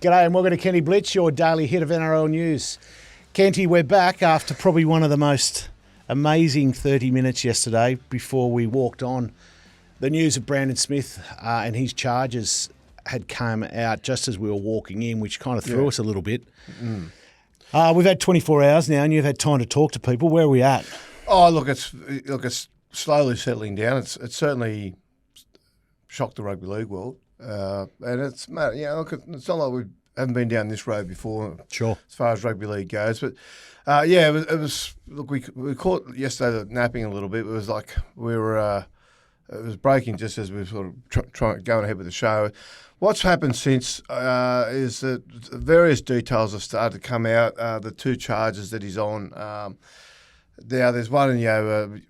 G'day and welcome to Kenty Blitz, your daily hit of NRL news. Kenty, we're back after probably one of the most amazing 30 minutes yesterday before we walked on. The news of Brandon Smith and his charges had come out just as we were walking in, which kind of threw us a little bit. We've had 24 hours now and you've had time to talk to people. Where are we at? Oh, look, it's slowly settling down. It's certainly shocked the rugby league world. And it's not like we haven't been down this road before. Sure. As far as rugby league goes, but it was. Look, we caught yesterday napping a little bit. It was like we were. It was breaking just as we were sort of trying going ahead with the show. What's happened since is that various details have started to come out. The two charges that he's on. Now, there's one, I'm going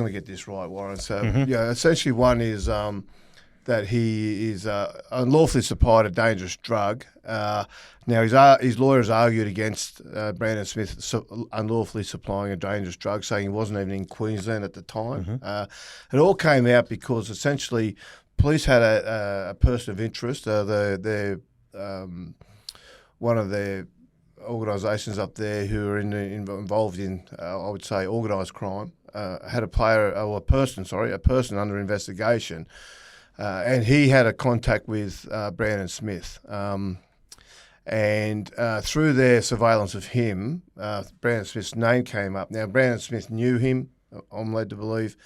to get this right, Warren. So, essentially one is that he is unlawfully supplied a dangerous drug. Now, his lawyers argued against Brandon Smith unlawfully supplying a dangerous drug, saying he wasn't even in Queensland at the time. It all came out because essentially police had a person of interest. One of their organisations up there who are involved in, I would say, organised crime, had a person under investigation. And he had a contact with Brandon Smith. And through their surveillance of him, Brandon Smith's name came up. Now, Brandon Smith knew him, I'm led to believe.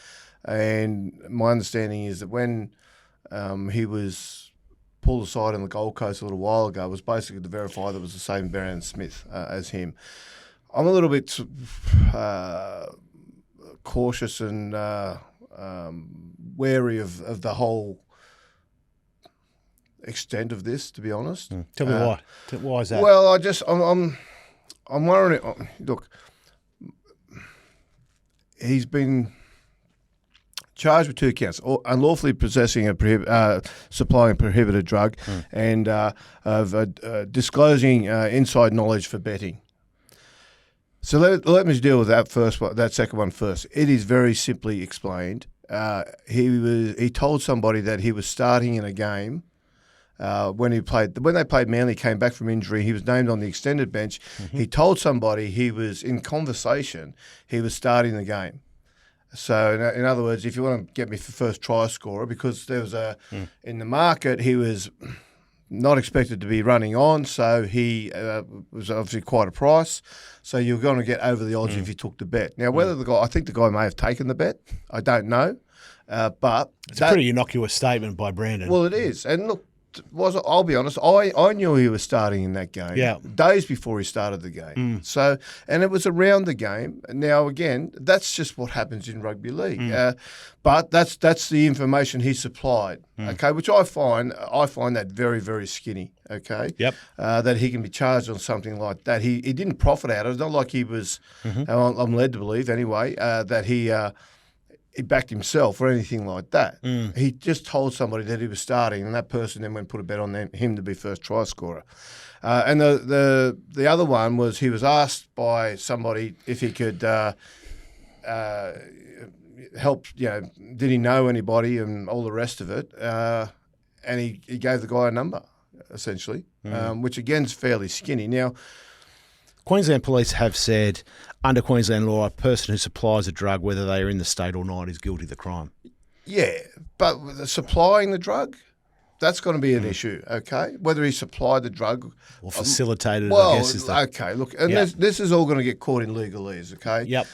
And my understanding is that when he was pulled aside on the Gold Coast a little while ago, it was basically to verify that it was the same Brandon Smith as him. I'm a little bit cautious and wary of the whole extent of this, to be honest. Tell me why. Why is that? Well, I'm worrying. Look, he's been charged with two counts: unlawfully possessing supplying a prohibited drug, and of disclosing inside knowledge for betting. So let me deal with that second one first. It is very simply explained. He told somebody that he was starting in a game when they played Manly, came back from injury. He was named on the extended bench. He told somebody he was in conversation. He was starting the game. So in other words, if you want to get me for first try scorer, because there was in the market, he was not expected to be running on, so he was obviously quite a price. So you're going to get over the odds if you took the bet. Now, whether I think the guy may have taken the bet. I don't know, but it's a pretty innocuous statement by Brandon. Well, it is, and look. I'll be honest, I knew he was starting in that game days before he started the game. So, and it was around the game. Now, again, that's just what happens in rugby league. But that's the information he supplied, okay, which I find that very, very skinny, okay? Yep. That he can be charged on something like that. He didn't profit out of it. It's not like he was, I'm led to believe anyway, that he backed himself or anything like that. He just told somebody that he was starting, and that person then went and put a bet on him to be first try scorer. And the other one was he was asked by somebody if he could help. Did he know anybody and all the rest of it? And he gave the guy a number essentially, which again is fairly skinny. Now, Queensland Police have said, under Queensland law, a person who supplies a drug, whether they are in the state or not, is guilty of the crime. Yeah, but supplying the drug, that's going to be an issue, okay? Whether he supplied the drug or facilitated it, I guess is the... Okay, look, and this is all going to get caught in legalese, okay? Yep.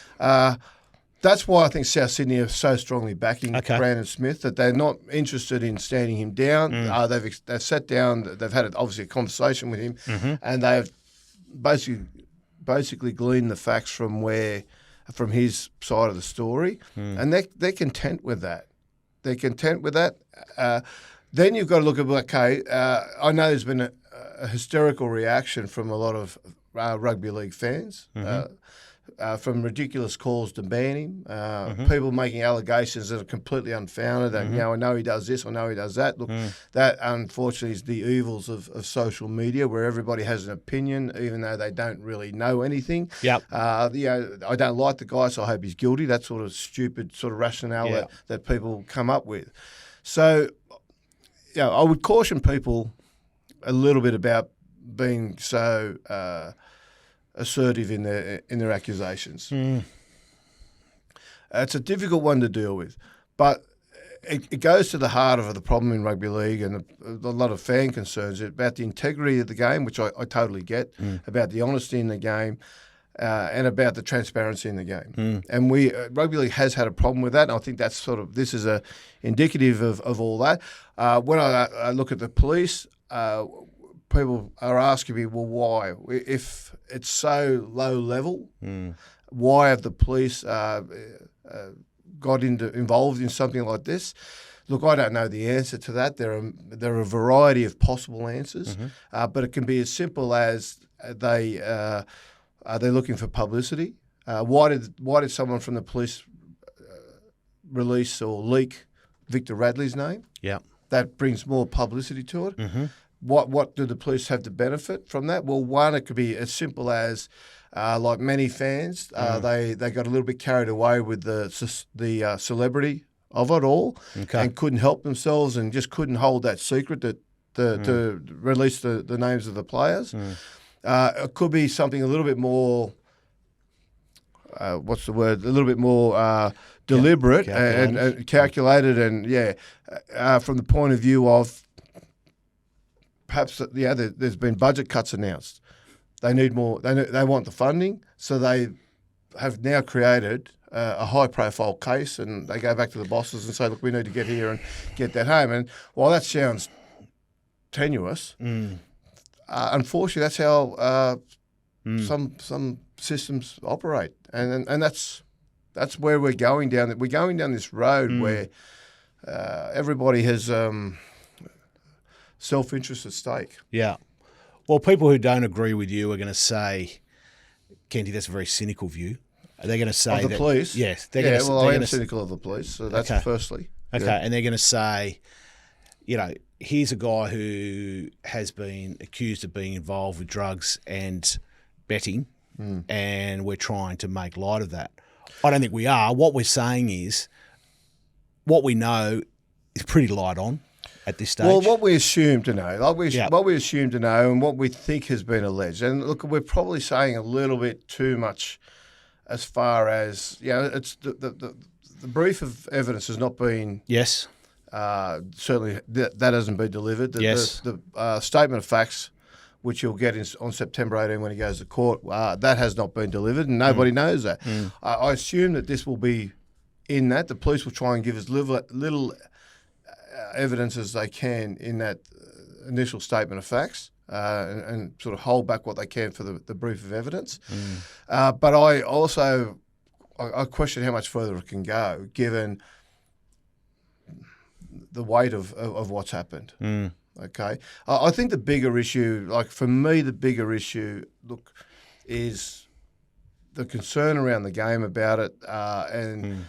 That's why I think South Sydney are so strongly backing Brandon Smith, that they're not interested in standing him down. They've sat down, they've had obviously a conversation with him, and they've basically glean the facts from his side of the story, and they're content with that. They're content with that. Then you've got to look at, I know there's been a hysterical reaction from a lot of rugby league fans, from ridiculous calls to ban him, people making allegations that are completely unfounded, and I know he does this, I know he does that. Look, that unfortunately is the evils of social media, where everybody has an opinion, even though they don't really know anything. Yep. I don't like the guy, so I hope he's guilty. That sort of stupid sort of rationale that people come up with. So, I would caution people a little bit about being so assertive in their accusations. It's a difficult one to deal with, but it goes to the heart of the problem in rugby league and a lot of fan concerns about the integrity of the game, which I totally get, about the honesty in the game, and about the transparency in the game. And rugby league has had a problem with that, and I think that's this is indicative of all that. When I look at the police, people are asking me, well, why? If it's so low level, why have the police got involved in something like this? Look, I don't know the answer to that. There are a variety of possible answers, but it can be as simple as they're looking for publicity. Why did someone from the police release or leak Victor Radley's name? Yeah, that brings more publicity to it. What do the police have to benefit from that? Well, one, it could be as simple as like many fans, they got a little bit carried away with the celebrity of it all, and couldn't help themselves and just couldn't hold that secret to release the names of the players. It could be something a little bit more, a little bit more deliberate and calculated, and from the point of view of perhaps there's been budget cuts announced. They need more. They want the funding, so they have now created a high-profile case, and they go back to the bosses and say, "Look, we need to get here and get that home." And while that sounds tenuous, unfortunately, that's how some systems operate, and that's where we're going down. We're going down this road where everybody has self-interest at stake. Yeah. Well, people who don't agree with you are going to say, Kenty, that's a very cynical view. They're going to say of the police? Yes. I am cynical of the police, so that's firstly. Okay, and they're going to say, here's a guy who has been accused of being involved with drugs and betting, and we're trying to make light of that. I don't think we are. What we're saying is what we know is pretty light on at this stage. Well, what we assume to know, what we assume to know and what we think has been alleged. And look, we're probably saying a little bit too much as far as, it's the brief of evidence has not been... Yes. Certainly that hasn't been delivered. The statement of facts, which you'll get on September 18 when he goes to court, that has not been delivered, and nobody knows that. I assume that this will be in that. The police will try and give as little evidence as they can in that initial statement of facts, and sort of hold back what they can for the brief of evidence. But I also question how much further it can go, given the weight of what's happened. Okay, I think the bigger issue, like for me, the bigger issue, look, is the concern around the game about it, and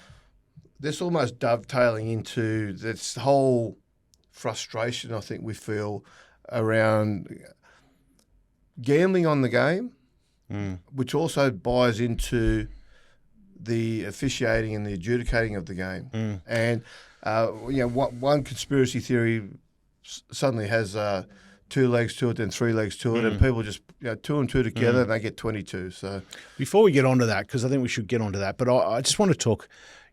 this almost dovetailing into this whole frustration I think we feel around gambling on the game, which also buys into the officiating and the adjudicating of the game. And one conspiracy theory suddenly has 2 legs to it, then 3 legs to it, and people just 2 and 2 together, and they get 22. So before we get onto that, because I think we should get onto that, but I just want to talk.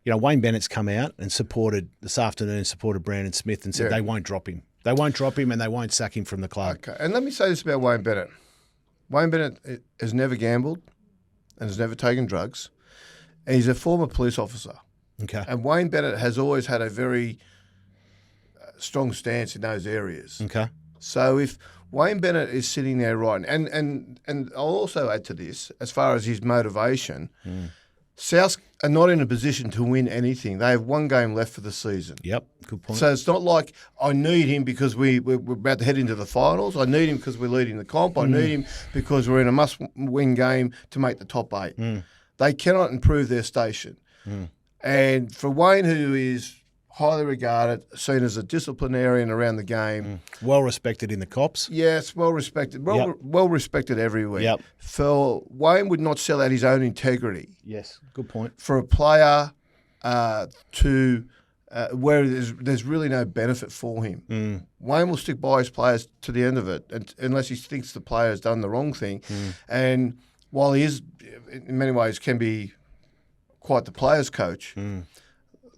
Wayne Bennett's come out and supported Brandon Smith and said they won't drop him. They won't drop him and they won't sack him from the club. Okay, and let me say this about Wayne Bennett. Wayne Bennett has never gambled and has never taken drugs. And he's a former police officer. Okay. And Wayne Bennett has always had a very strong stance in those areas. Okay. So if Wayne Bennett is sitting there right, and I'll also add to this, as far as his motivation, South are not in a position to win anything. They have 1 game left for the season. Yep, good point. So it's not like I need him because we're about to head into the finals. I need him because we're leading the comp. I need him because we're in a must-win game to make the top 8. They cannot improve their station. And for Wayne, who is highly regarded, seen as a disciplinarian around the game. Well respected in the cops. Yes, well respected. Well respected everywhere. Yep. For Wayne would not sell out his own integrity. Yes, good point. For a player to where there's really no benefit for him. Wayne will stick by his players to the end of it, unless he thinks the player has done the wrong thing. And while he is, in many ways, can be quite the player's coach,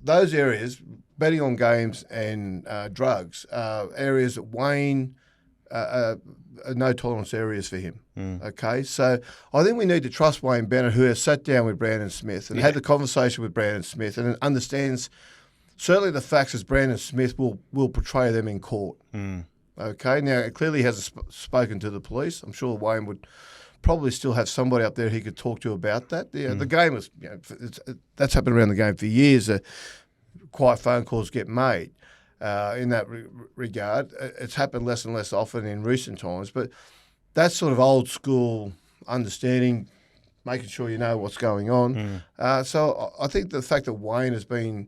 those areas, betting on games and drugs, are areas that Wayne are no tolerance areas for him. Okay, so I think we need to trust Wayne Bennett, who has sat down with Brandon Smith and had the conversation with Brandon Smith and understands certainly the facts as Brandon Smith will portray them in court. Okay, now it clearly hasn't spoken to the police. I'm sure Wayne would probably still have somebody up there he could talk to about that. The game was, that's happened around the game for years. Quiet phone calls get made in that regard. It's happened less and less often in recent times, but that's sort of old school understanding, making sure you know what's going on. So I think the fact that Wayne has been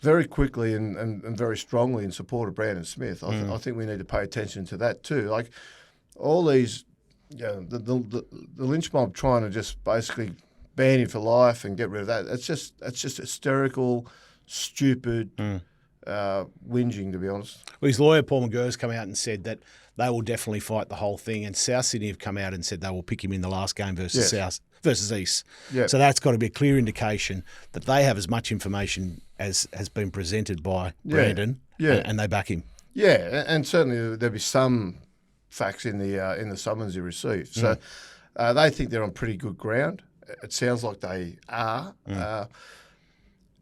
very quickly and very strongly in support of Brandon Smith, I think we need to pay attention to that too. Like all these, the lynch mob trying to just basically ban him for life and get rid of that. That's just hysterical, stupid whinging, to be honest. Well, his lawyer Paul McGurr's come out and said that they will definitely fight the whole thing, and South Sydney have come out and said they will pick him in the last game versus East. So that's got to be a clear indication that they have as much information as has been presented by Brandon, and they back him. Yeah, and certainly there'll be some facts in the summons he received. So they think they're on pretty good ground. It sounds like they are.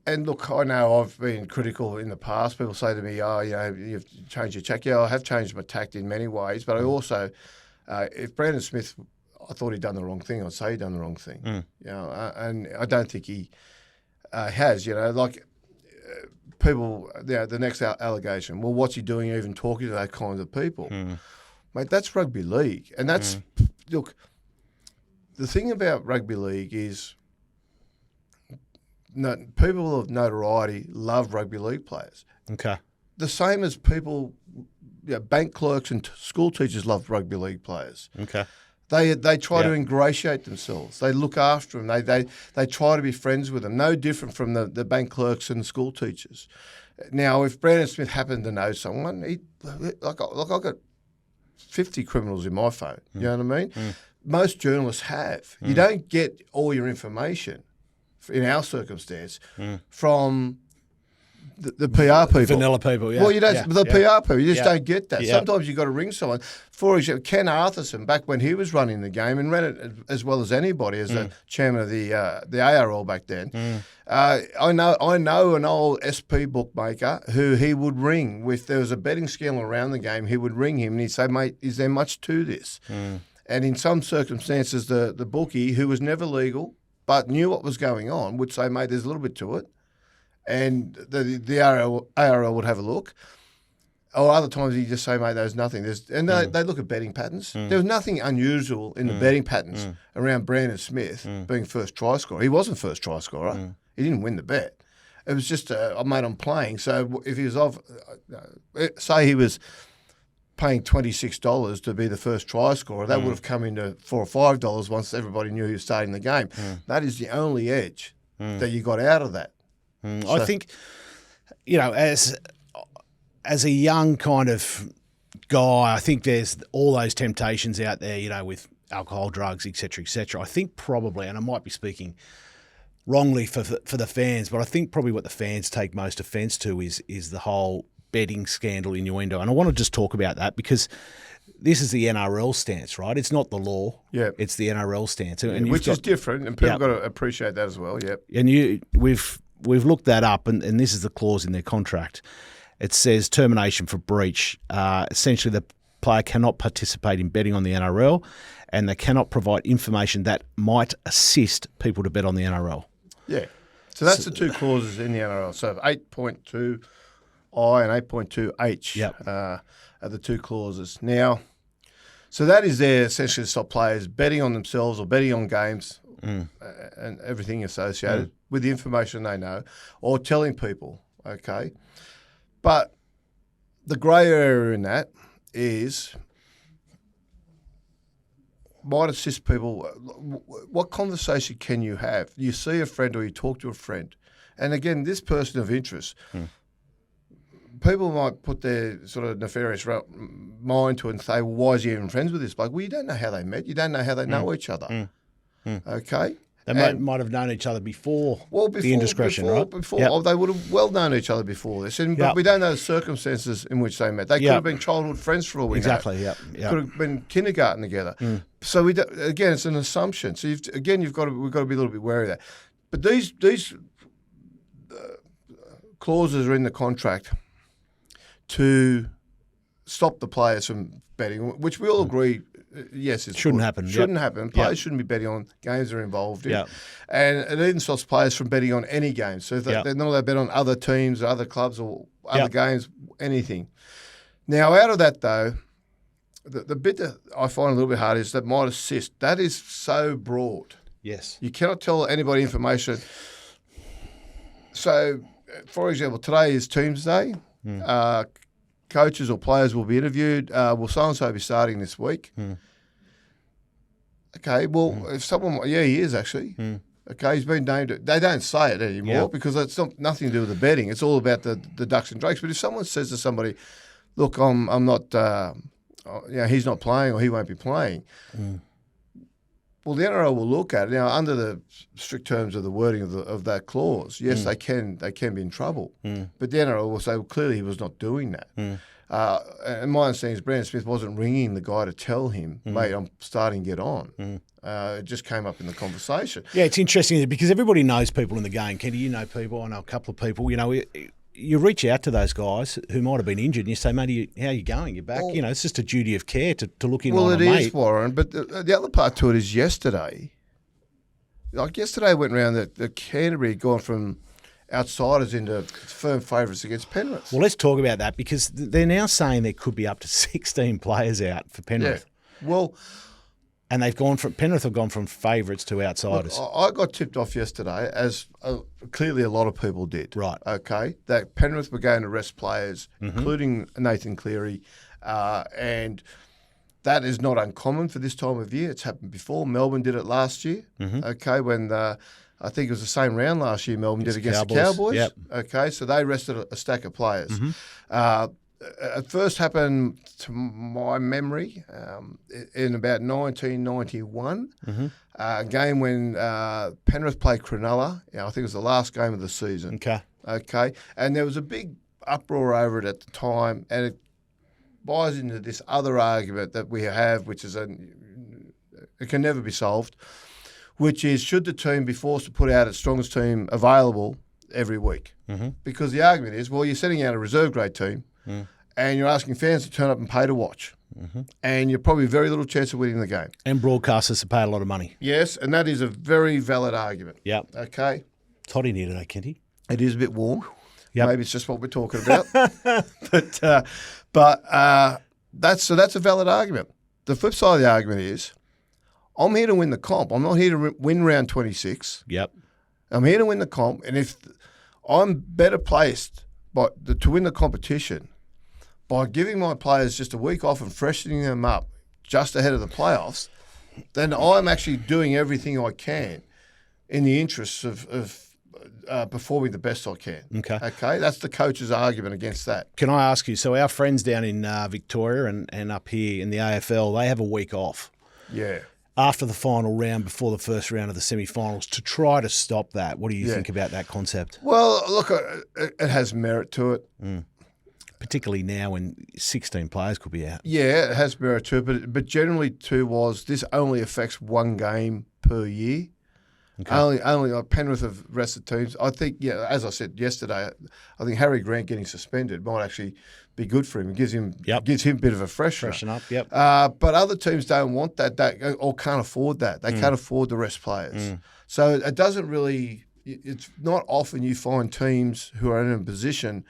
And look, I know I've been critical in the past. People say to me, you've changed your tack. Yeah, I have changed my tact in many ways. But I also, if Brandon Smith, I thought he'd done the wrong thing, I'd say he'd done the wrong thing. And I don't think he has. People, the next allegation, well, what's he doing even talking to those kinds of people? Mate, that's rugby league. And that's, look, the thing about rugby league is, people of notoriety love rugby league players. Okay. The same as people, bank clerks and school teachers love rugby league players. Okay. They try to ingratiate themselves. They look after them. They try to be friends with them. No different from the bank clerks and the school teachers. Now, if Brandon Smith happened to know someone, I've got 50 criminals in my phone. You know what I mean? Most journalists have. You don't get all your information, in our circumstance, from the PR people. Vanilla people, yeah. Well, you don't. The PR people, you just don't get that. Yeah. Sometimes you've got to ring someone. For example, Ken Arthurson, back when he was running the game and ran it as well as anybody as the chairman of the ARL back then, I know an old SP bookmaker who he would ring. If there was a betting scandal around the game, he would ring him and he'd say, mate, is there much to this? And in some circumstances, the bookie, who was never legal but knew what was going on, would say, mate, there's a little bit to it. And the ARL would have a look. Or other times he'd just say, mate, there's nothing. They look at betting patterns. There was nothing unusual in the betting patterns around Brandon Smith being first try scorer. He wasn't first try scorer. He didn't win the bet. It was just, mate, I'm playing. So if he was say he was paying $26 to be the first try scorer, that would have come into $4 or $5 once everybody knew he was starting the game. That is the only edge that you got out of that. So, I think, as a young kind of guy, I think there's all those temptations out there, with alcohol, drugs, et cetera, et cetera. I think probably, and I might be speaking wrongly for the fans, but I think probably what the fans take most offence to is the whole betting scandal innuendo. And I want to just talk about that because this is the NRL stance, right? It's not the law. Yeah. It's the NRL stance. And which is different, and people got to appreciate that as well, yep. And we've looked that up, and this is the clause in their contract. It says termination for breach. Essentially, the player cannot participate in betting on the NRL, and they cannot provide information that might assist people to bet on the NRL. Yeah. So that's the two clauses in the NRL. So 8.2I and 8.2H are the two clauses. Now, so that is there essentially to stop players betting on themselves or betting on games and everything associated with the information they know, or telling people, okay? But the grey area in that might assist people. What conversation can you have? You see a friend or you talk to a friend And again, this person of interest, people might put their sort of nefarious mind to it and say, well, why is he even friends with this bloke? Well, you don't know how they met. You don't know how they know each other. Okay? They might have known each other before, the indiscretion, right? They would have well known each other before this. But we don't know the circumstances in which they met. They could have been childhood friends for all we know. Exactly, Could have been kindergarten together. So, again, it's an assumption. So, we've got to be a little bit wary of that. But these clauses are in the contract to stop the players from betting, which we all agree, yes, it shouldn't happen. Shouldn't happen. Players shouldn't be betting on games they're involved in. And it even stops players from betting on any games. So if they're not allowed to bet on other teams or other clubs or other games, anything. Now, out of that, though, the bit that I find a little bit hard is that might assist. That is so broad. Yes. You cannot tell anybody information. So, for example, today is Teams Day. Coaches or players will be interviewed. Will so-and-so be starting this week? Okay, well, if someone... Yeah, he is actually. Okay, he's been named... They don't say it anymore because it's nothing to do with the betting. It's all about the ducks and drakes. But if someone says to somebody, look, I'm not... he's not playing or he won't be playing... Well, the NRL will look at it now under the strict terms of the wording of that clause. Yes, they can be in trouble, but the NRL will say, well, clearly he was not doing that. And my understanding is Brandon Smith wasn't ringing the guy to tell him, mate, I'm starting to get on. It just came up in the conversation. Yeah, it's interesting because everybody knows people in the game. Kenty, you know people. I know a couple of people. You know, you reach out to those guys who might have been injured and you say, mate, how are you going? You're back? Well, it's just a duty of care to look in on a mate. Well, it is, Warren, but the other part to it is yesterday. Like yesterday went around that Canterbury had gone from outsiders into firm favourites against Penrith. Well, let's talk about that because they're now saying there could be up to 16 players out for Penrith. Yeah. Well... And Penrith have gone from favourites to outsiders. Look, I got tipped off yesterday, as clearly a lot of people did. Right. Okay, that Penrith were going to rest players, including Nathan Cleary, and that is not uncommon for this time of year. It's happened before. Melbourne did it last year. Okay, when I think it was the same round last year. Melbourne did against the Cowboys. Yep. Okay, so they rested a stack of players. It first happened, to my memory, in about 1991, a game when Penrith played Cronulla. I think it was the last game of the season. Okay. And there was a big uproar over it at the time, and it buys into this other argument that we have, which is it can never be solved, which is should the team be forced to put out its strongest team available every week? Because the argument is, well, you're sending out a reserve grade team, and you're asking fans to turn up and pay to watch. And you're probably very little chance of winning the game. And broadcasters to pay a lot of money. Yes, and that is a very valid argument. Yep. Okay. It's hot in here today, Kenty. It is a bit warm. Yep. Maybe it's just what we're talking about. but that's a valid argument. The flip side of the argument is I'm here to win the comp. I'm not here to win round 26. Yep. I'm here to win the comp. And if I'm better placed to win the competition by giving my players just a week off and freshening them up just ahead of the playoffs, then I'm actually doing everything I can in the interests of performing the best I can. Okay, that's the coach's argument against that. Can I ask you, so our friends down in Victoria and up here in the AFL, they have a week off. Yeah. After the final round, before the first round of the semi-finals, to try to stop that. What do you think about that concept? Well, look, it has merit to it. Particularly now when 16 players could be out. Yeah, it has merit to it, but generally too this only affects one game per year. Okay. Only like Penrith have rested teams. I think, as I said yesterday, I think Harry Grant getting suspended might actually be good for him. It gives him a bit of a freshen up. Yep. But other teams don't want that or can't afford that. They can't afford to rest players. So it doesn't really. It's not often you find teams who are in a position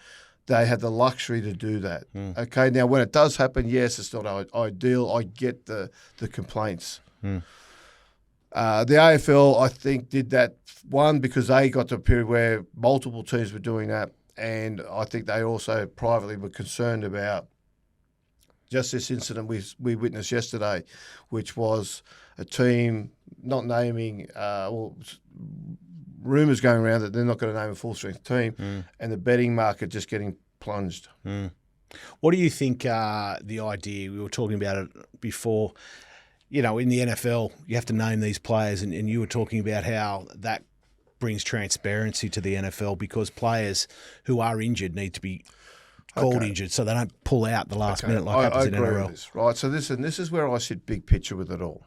they have the luxury to do that. Okay, now when it does happen, yes, it's not ideal. I get the complaints. The AFL, I think, did that, one, because they got to a period where multiple teams were doing that, and I think they also privately were concerned about just this incident we witnessed yesterday, which was a team not naming rumours going around that they're not going to name a full-strength team, and the betting market just getting plunged. What do you think the idea, we were talking about it before, in the NFL, you have to name these players, and you were talking about how that brings transparency to the NFL because players who are injured need to be called injured so they don't pull out the last minute like happens in NRL. With this, right? So this is where I sit big picture with it all.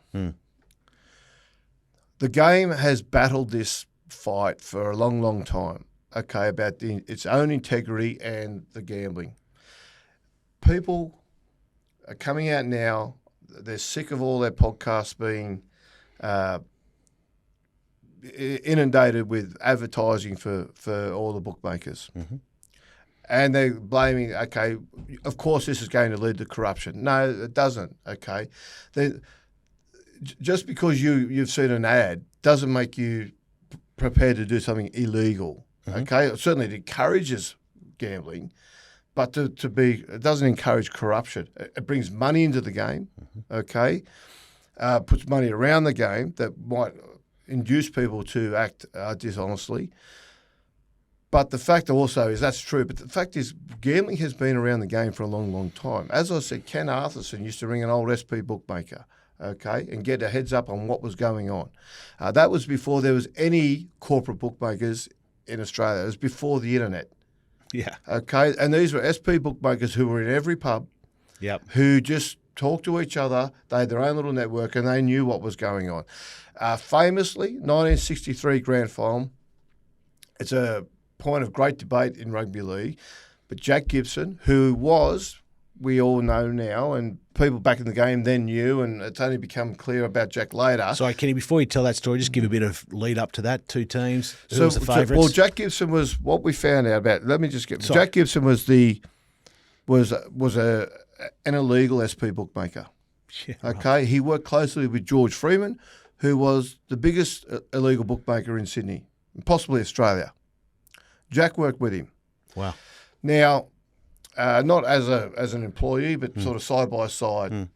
The game has battled this fight for a long, long time, about its own integrity and the gambling. People are coming out now, they're sick of all their podcasts being inundated with advertising for all the bookmakers. And they're blaming, of course this is going to lead to corruption. No, it doesn't, just because you've seen an ad doesn't make you prepared to do something illegal, Certainly it encourages gambling, but it doesn't encourage corruption. It brings money into the game, puts money around the game that might induce people to act dishonestly. But the fact also is that's true. But the fact is gambling has been around the game for a long, long time. As I said, Ken Arthurson used to ring an old SP bookmaker, and get a heads up on what was going on. That was before there was any corporate bookmakers in Australia. It was before the internet. Yeah. And these were SP bookmakers who were in every pub. Yep. Who just talked to each other. They had their own little network and they knew what was going on. Famously, 1963 grand final. It's a point of great debate in rugby league. But Jack Gibson, who was, we all know now, and people back in the game then knew, and it's only become clear about Jack later. Sorry, Kenny, before you tell that story, just give a bit of lead up to that. Two teams. Who was the favourites? Well, Jack Gibson was what we found out about. Let me just get. Sorry. Jack Gibson was an illegal SP bookmaker. Yeah, right. He worked closely with George Freeman, who was the biggest illegal bookmaker in Sydney, possibly Australia. Jack worked with him. Wow. Now, not as an employee, but sort of side by side.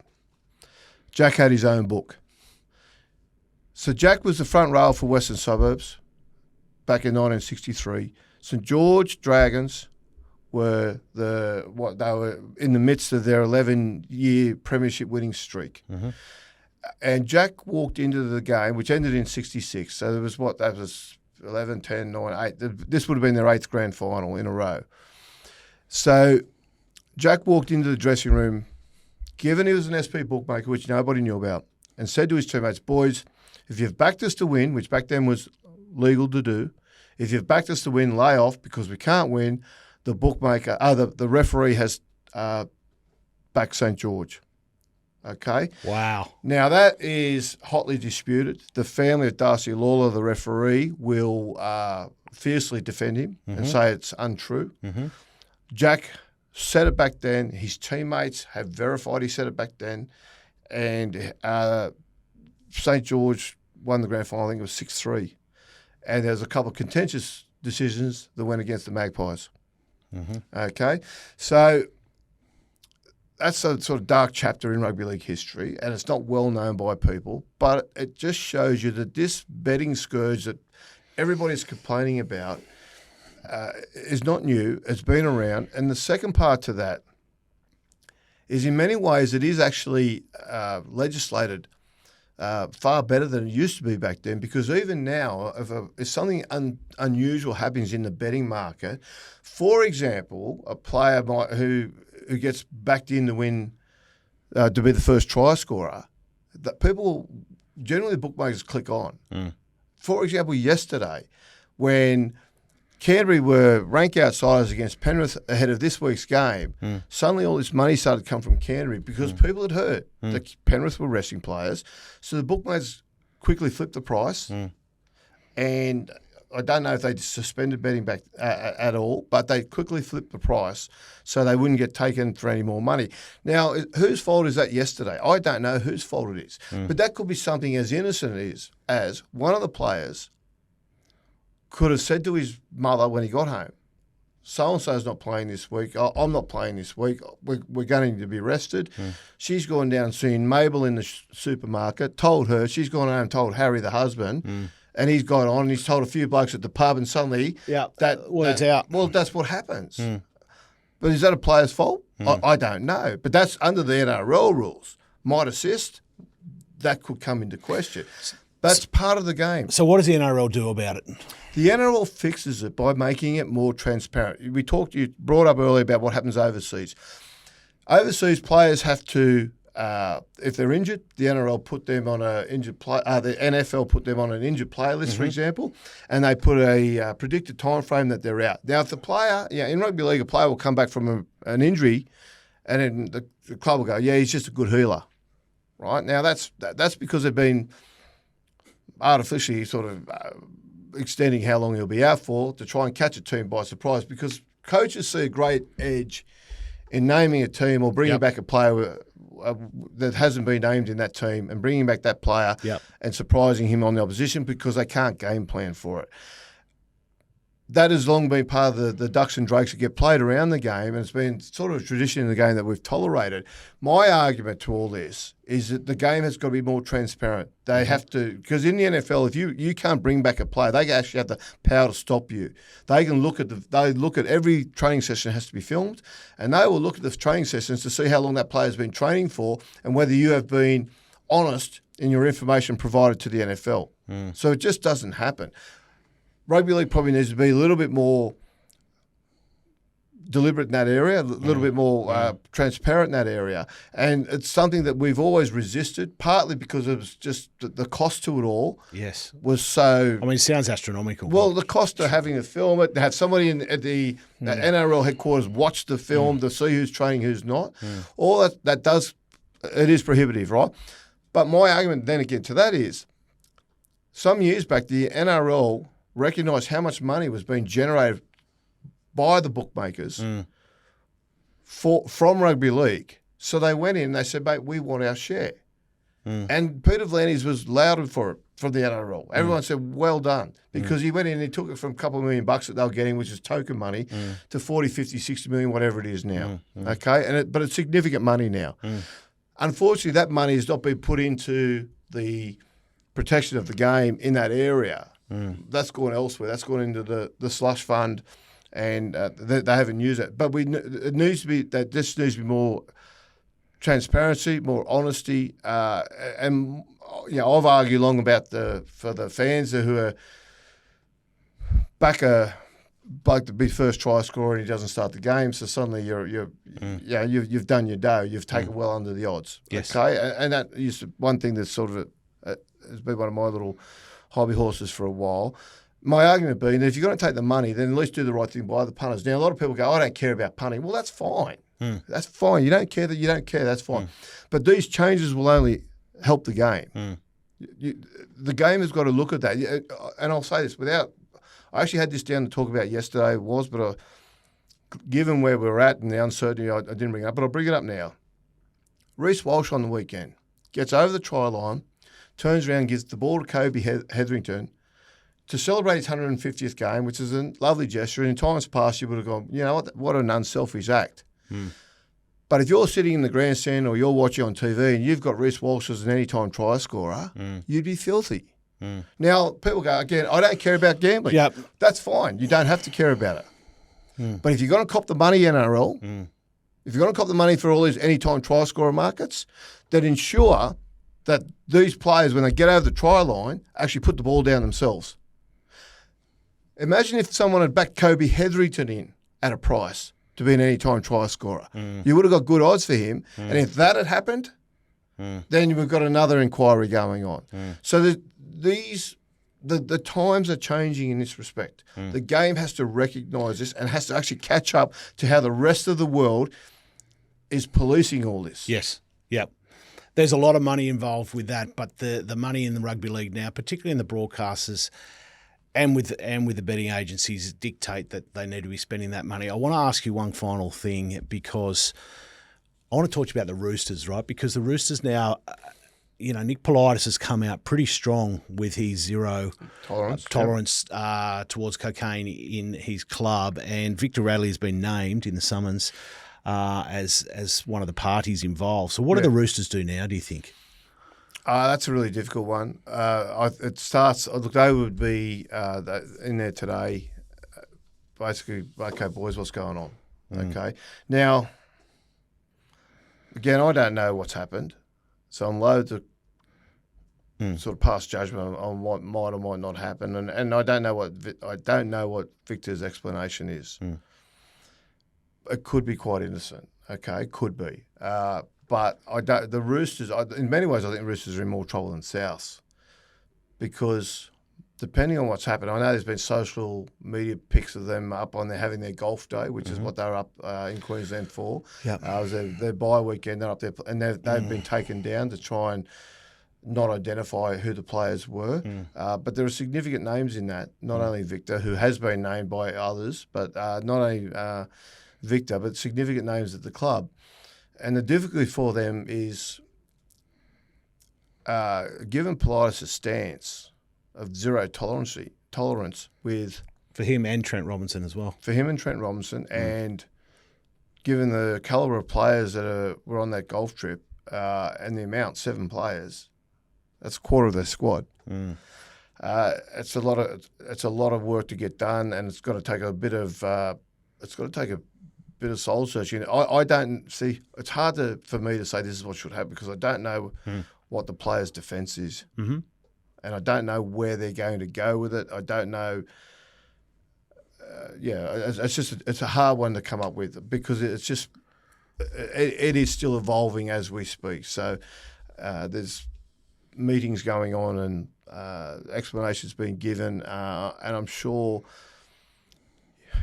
Jack had his own book. So Jack was the front row for Western Suburbs back in 1963. St George Dragons were they were in the midst of their 11-year premiership winning streak. And Jack walked into the game, which ended in 66. So there was that was 11, 10, 9, 8. This would have been their 8th grand final in a row. So Jack walked into the dressing room, given he was an SP bookmaker, which nobody knew about, and said to his teammates, boys, if you've backed us to win, which back then was legal to do, if you've backed us to win, lay off because we can't win. The bookmaker, the referee has backed St George. Wow. Now, that is hotly disputed. The family of Darcy Lawler, the referee, will fiercely defend him and say it's untrue. Jack said it back then. His teammates have verified he said it back then. And St George won the grand final. I think it was 6-3. And there was a couple of contentious decisions that went against the Magpies. So that's a sort of dark chapter in rugby league history, and it's not well known by people, but it just shows you that this betting scourge that everybody's complaining about is not new. It's been around. And the second part to that is in many ways it is actually legislated far better than it used to be back then, because even now, if something unusual happens in the betting market, for example, a player who gets backed in to win, to be the first try scorer, that people, generally bookmakers click on. For example, yesterday, when Canterbury were rank outsiders against Penrith ahead of this week's game, suddenly all this money started to come from Canterbury because people had heard that Penrith were resting players. So the bookmakers quickly flipped the price. And I don't know if they suspended betting back at all, but they quickly flipped the price so they wouldn't get taken for any more money. Now, whose fault is that yesterday? I don't know whose fault it is. But that could be something as innocent as one of the players could have said to his mother when he got home, so-and-so's not playing this week. I'm not playing this week. We're going to be rested. She's gone down, seen Mabel in the supermarket, told her. She's gone home and told Harry, the husband, and he's gone on and he's told a few blokes at the pub, and suddenly word's out. Well, that's what happens. But is that a player's fault? I don't know. But that's under the NRL rules. Might assist, that could come into question. That's part of the game. So what does the NRL do about it? The NRL fixes it by making it more transparent. You brought up earlier about what happens overseas. Overseas players have to, if they're injured, the NRL put them on the NFL put them on an injured player list, for example, and they put a predicted time frame that they're out. Now, if the player, in rugby league, a player will come back from an injury, and then the club will go, he's just a good healer, right? Now, that's because they've been artificially sort of extending how long he'll be out for to try and catch a team by surprise, because coaches see a great edge in naming a team or bringing back a player that hasn't been named in that team and bringing back that player and surprising him on the opposition because they can't game plan for it. That has long been part of the ducks and drakes that get played around the game, and it's been sort of a tradition in the game that we've tolerated. My argument to all this is that the game has got to be more transparent. They have to, because in the NFL, if you can't bring back a player, they actually have the power to stop you. They can look at every training session has to be filmed, and they will look at the training sessions to see how long that player has been training for and whether you have been honest in your information provided to the NFL. So it just doesn't happen. Rugby league probably needs to be a little bit more deliberate in that area, a little bit more transparent in that area. And it's something that we've always resisted, partly because it was just the cost to it all was so... I mean, it sounds astronomical. Well, the cost of having to film it, to have somebody at the NRL headquarters watch the film to see who's training, who's not, all that does... It is prohibitive, right? But my argument then again to that is, some years back, the NRL recognised how much money was being generated by the bookmakers from rugby league. So they went in and they said, mate, we want our share. And Peter V'landys was lauded for it from the NRL. Everyone said, well done, because he went in and he took it from a couple of $1 million that they were getting, which is token money, to 40, 50, 60 million, whatever it is now. Okay, but it's significant money now. Unfortunately, that money has not been put into the protection of the game in that area. That's gone elsewhere. That's gone into the slush fund, and they haven't used it. But it needs to be that this needs to be more transparency, more honesty, and I've argued long about for the fans who are back a bloke to be first try scorer and he doesn't start the game, so suddenly you've done your dough. You've taken well under the odds. Yes. Okay, and that is one thing that's sort of has been one of my little hobby horses for a while. My argument being that if you're going to take the money, then at least do the right thing by the punters. Now, a lot of people go, I don't care about punting. Well, that's fine. That's fine. You don't care that you don't care. That's fine. But these changes will only help the game. The game has got to look at that. And I'll say this I actually had this down to talk about yesterday, but given where we're at and the uncertainty, I didn't bring it up, but I'll bring it up now. Reece Walsh on the weekend gets over the try line, turns around, gives the ball to Kobe Hetherington to celebrate his 150th game, which is a lovely gesture. And in times past, you would have gone, you know what an unselfish act. But if you're sitting in the grandstand or you're watching on TV and you've got Reece Walsh as an anytime try scorer, you'd be filthy. Now, people go, again, I don't care about gambling. Yep. That's fine. You don't have to care about it. But if you're going to cop the money, NRL, if you're going to cop the money for all these anytime try scorer markets, then ensure that these players, when they get over the try line, actually put the ball down themselves. Imagine if someone had backed Kobe Hetherington in at a price to be an anytime try scorer. You would have got good odds for him. And if that had happened, then we've got another inquiry going on. So the times are changing in this respect. The game has to recognise this and has to actually catch up to how the rest of the world is policing all this. Yes. Yep. There's a lot of money involved with that, but the money in the rugby league now, particularly in the broadcasters and with the betting agencies, dictate that they need to be spending that money. I want to ask you one final thing, because I want to talk to you about the Roosters, right? Because the Roosters now, Nick Politis has come out pretty strong with his zero tolerance towards cocaine in his club, and Victor Radley has been named in the summons as one of the parties involved. So what do the Roosters do now, do you think? That's a really difficult one. It starts. Look, they would be in there today. Basically, okay, boys, what's going on? Okay, now again, I don't know what's happened, so I'm loath to sort of pass judgment on what might or might not happen, and I don't know what Victor's explanation is. It could be quite innocent. Okay, could be. But I don't. The Roosters, in many ways, I think the Roosters are in more trouble than South, because depending on what's happened, I know there's been social media pics of them up on having their golf day, which is what they're up in Queensland for. It was their bye weekend. They're up there, and they've been taken down to try and not identify who the players were. But there are significant names in that. Not only Victor, who has been named by others, but not only Victor, but significant names at the club. And the difficulty for them is, given Politis' stance of zero tolerance with... For him and Trent Robinson as well. For him and Trent Robinson, and given the calibre of players that were on that golf trip and the amount, 7 players, that's a quarter of their squad. It's a lot of work to get done, and it's got to take a bit of soul searching. I don't see. It's hard for me to say this is what should happen, because I don't know what the players' defence is, and I don't know where they're going to go with it. I don't know. It's a hard one to come up with, because it is still evolving as we speak. So there's meetings going on and explanations being given, and I'm sure.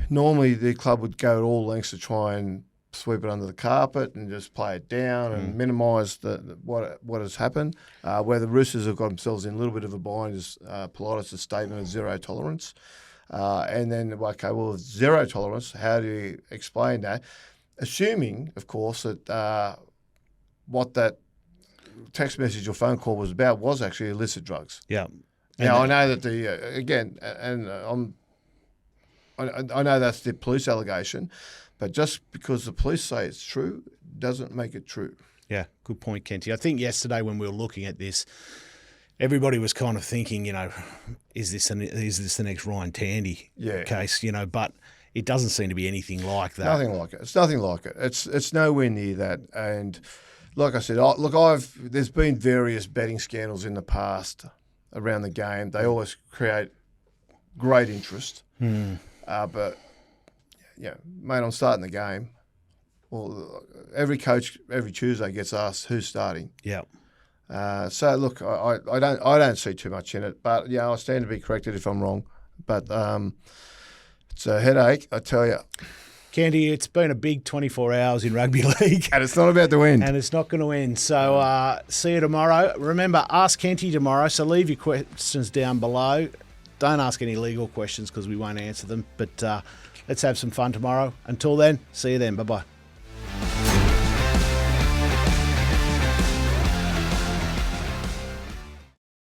Normally, the club would go at all lengths to try and sweep it under the carpet and just play it down and minimise what has happened. Where the Roosters have got themselves in a little bit of a bind is Politis' statement of zero tolerance. And then, okay, well, with zero tolerance, how do you explain that? Assuming, of course, that what that text message or phone call was about was actually illicit drugs. Yeah. Now, I know that I know that's the police allegation, but just because the police say it's true doesn't make it true. Yeah, good point, Kenty. I think yesterday when we were looking at this, everybody was kind of thinking, is this the next Ryan Tandy case? But it doesn't seem to be anything like that. Nothing like it. It's nothing like it. It's nowhere near that. And like I said, there's been various betting scandals in the past around the game. They always create great interest. But, mate, I'm starting the game. Well, every coach every Tuesday gets asked who's starting. Yeah. So look, I don't see too much in it, but I stand to be corrected if I'm wrong. But it's a headache, I tell you. Kenty, it's been a big 24 hours in rugby league. And it's not about to end. And it's not going to end. So see you tomorrow. Remember, ask Kenty tomorrow, so leave your questions down below. Don't ask any legal questions because we won't answer them. But let's have some fun tomorrow. Until then, see you then. Bye-bye.